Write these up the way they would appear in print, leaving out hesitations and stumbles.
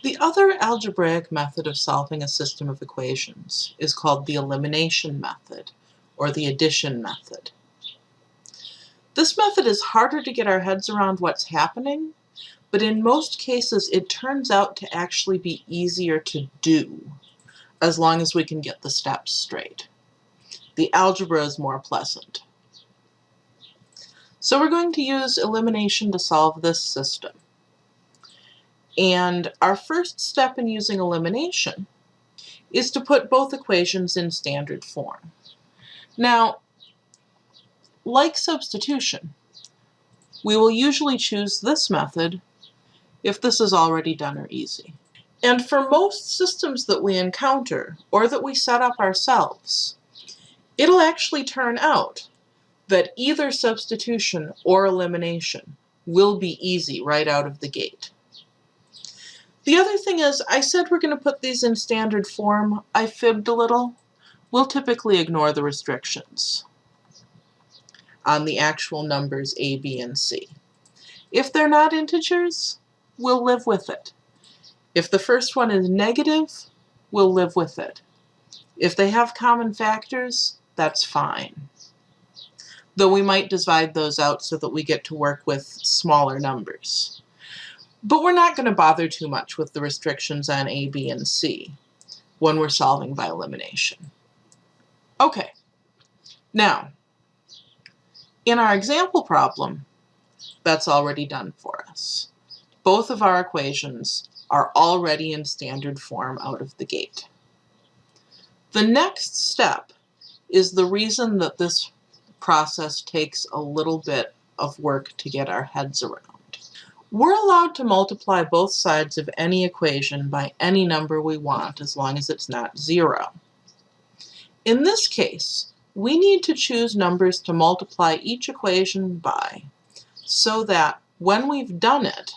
The other algebraic method of solving a system of equations is called the elimination method, or the addition method. This method is harder to get our heads around what's happening, but in most cases it turns out to actually be easier to do, as long as we can get the steps straight. The algebra is more pleasant. So we're going to use elimination to solve this system. And our first step in using elimination is to put both equations in standard form. Now, like substitution, we will usually choose this method if this is already done or easy. And for most systems that we encounter or that we set up ourselves, it'll actually turn out that either substitution or elimination will be easy right out of the gate. The other thing is, I said we're going to put these in standard form. I fibbed a little. We'll typically ignore the restrictions on the actual numbers A, B, and C. If they're not integers, we'll live with it. If the first one is negative, we'll live with it. If they have common factors, that's fine. Though we might divide those out so that we get to work with smaller numbers. But we're not going to bother too much with the restrictions on A, B, and C when we're solving by elimination. Okay, now, in our example problem, that's already done for us. Both of our equations are already in standard form out of the gate. The next step is the reason that this process takes a little bit of work to get our heads around. We're allowed to multiply both sides of any equation by any number we want as long as it's not 0. In this case, we need to choose numbers to multiply each equation by so that when we've done it,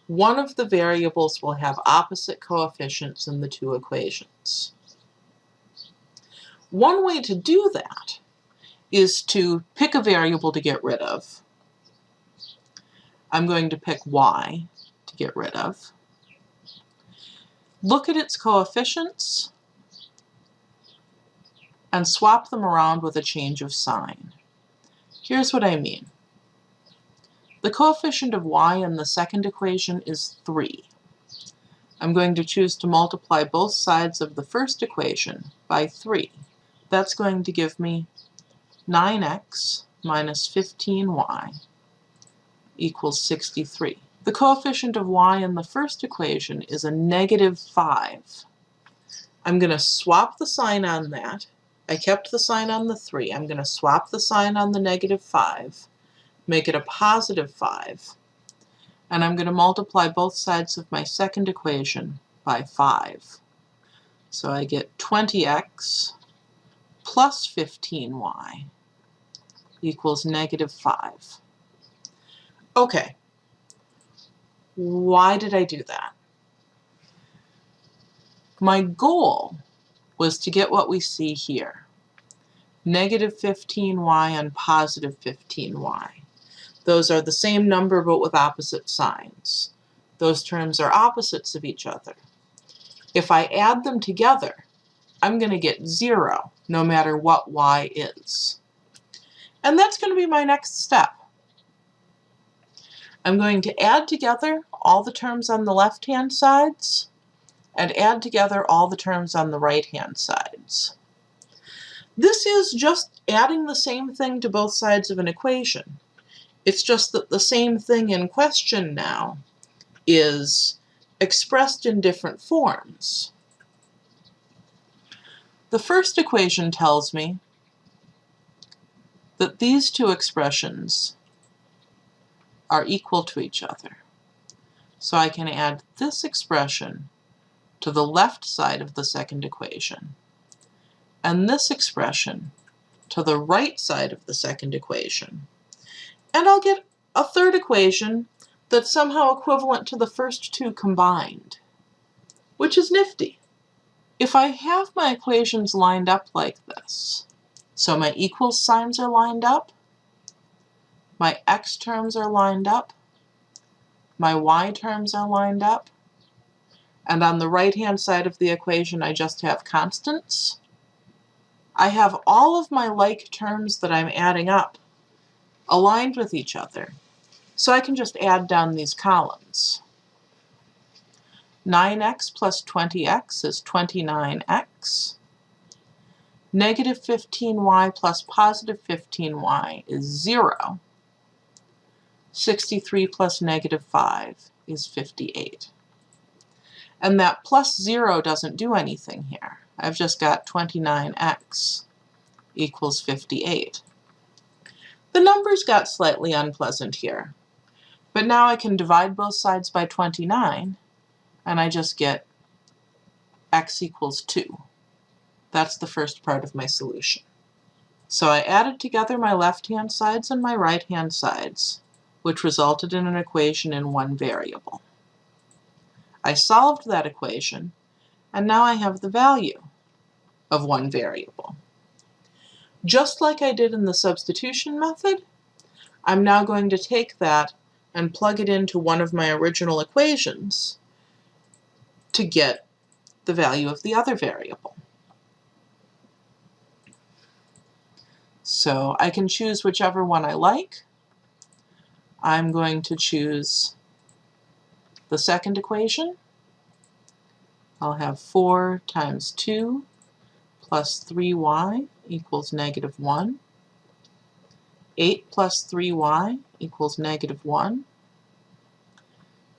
one of the variables will have opposite coefficients in the two equations. One way to do that is to pick a variable to get rid of. I'm going to pick y to get rid of. Look at its coefficients and swap them around with a change of sign. Here's what I mean. The coefficient of y in the second equation is 3. I'm going to choose to multiply both sides of the first equation by 3. That's going to give me 9x minus 15y equals 63. The coefficient of y in the first equation is a negative 5. I'm going to swap the sign on that. I kept the sign on the 3. I'm going to swap the sign on the negative 5, make it a positive 5, and I'm going to multiply both sides of my second equation by 5. So I get 20x plus 15y equals negative 5. Okay, why did I do that? My goal was to get what we see here, negative 15y and positive 15y. Those are the same number but with opposite signs. Those terms are opposites of each other. If I add them together, I'm going to get 0 no matter what y is. And that's going to be my next step. I'm going to add together all the terms on the left-hand sides and add together all the terms on the right-hand sides. This is just adding the same thing to both sides of an equation. It's just that the same thing in question now is expressed in different forms. The first equation tells me that these two expressions are equal to each other. So I can add this expression to the left side of the second equation, and this expression to the right side of the second equation. And I'll get a third equation that's somehow equivalent to the first two combined, which is nifty. If I have my equations lined up like this, so my equals signs are lined up, my x terms are lined up, my y terms are lined up, and on the right-hand side of the equation I just have constants, I have all of my like terms that I'm adding up aligned with each other. So I can just add down these columns. 9x plus 20x is 29x. Negative 15y plus positive 15y is 0. 63 plus negative 5 is 58. And that plus 0 doesn't do anything here. I've just got 29x equals 58. The numbers got slightly unpleasant here, but now I can divide both sides by 29, and I just get x equals 2. That's the first part of my solution. So I added together my left-hand sides and my right-hand sides, which resulted in an equation in one variable. I solved that equation, and now I have the value of one variable. Just like I did in the substitution method, I'm now going to take that and plug it into one of my original equations to get the value of the other variable. So I can choose whichever one I like. I'm going to choose the second equation. I'll have 4 times 2 plus 3y equals negative 1. 8 plus 3y equals negative 1.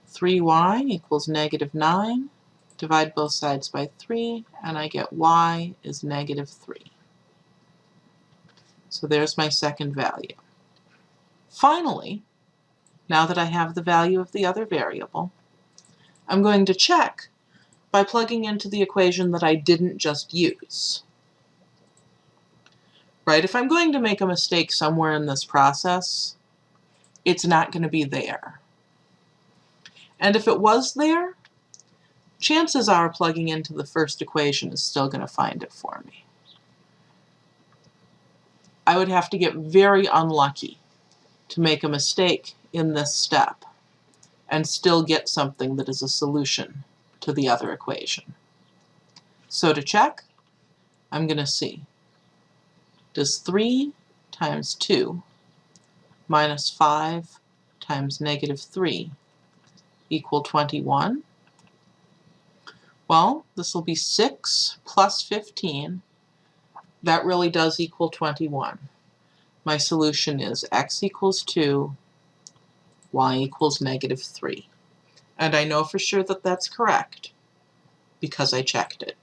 3y equals negative 9. Divide both sides by 3, and I get y is negative 3. So there's my second value. Finally, now that I have the value of the other variable, I'm going to check by plugging into the equation that I didn't just use. Right? If I'm going to make a mistake somewhere in this process, it's not going to be there. And if it was there, chances are plugging into the first equation is still going to find it for me. I would have to get very unlucky to make a mistake in this step and still get something that is a solution to the other equation. So to check, I'm going to see, does 3 times 2 minus 5 times negative 3 equal 21? Well, this will be 6 plus 15. That really does equal 21. My solution is x equals 2, y equals negative 3. And I know for sure that that's correct because I checked it.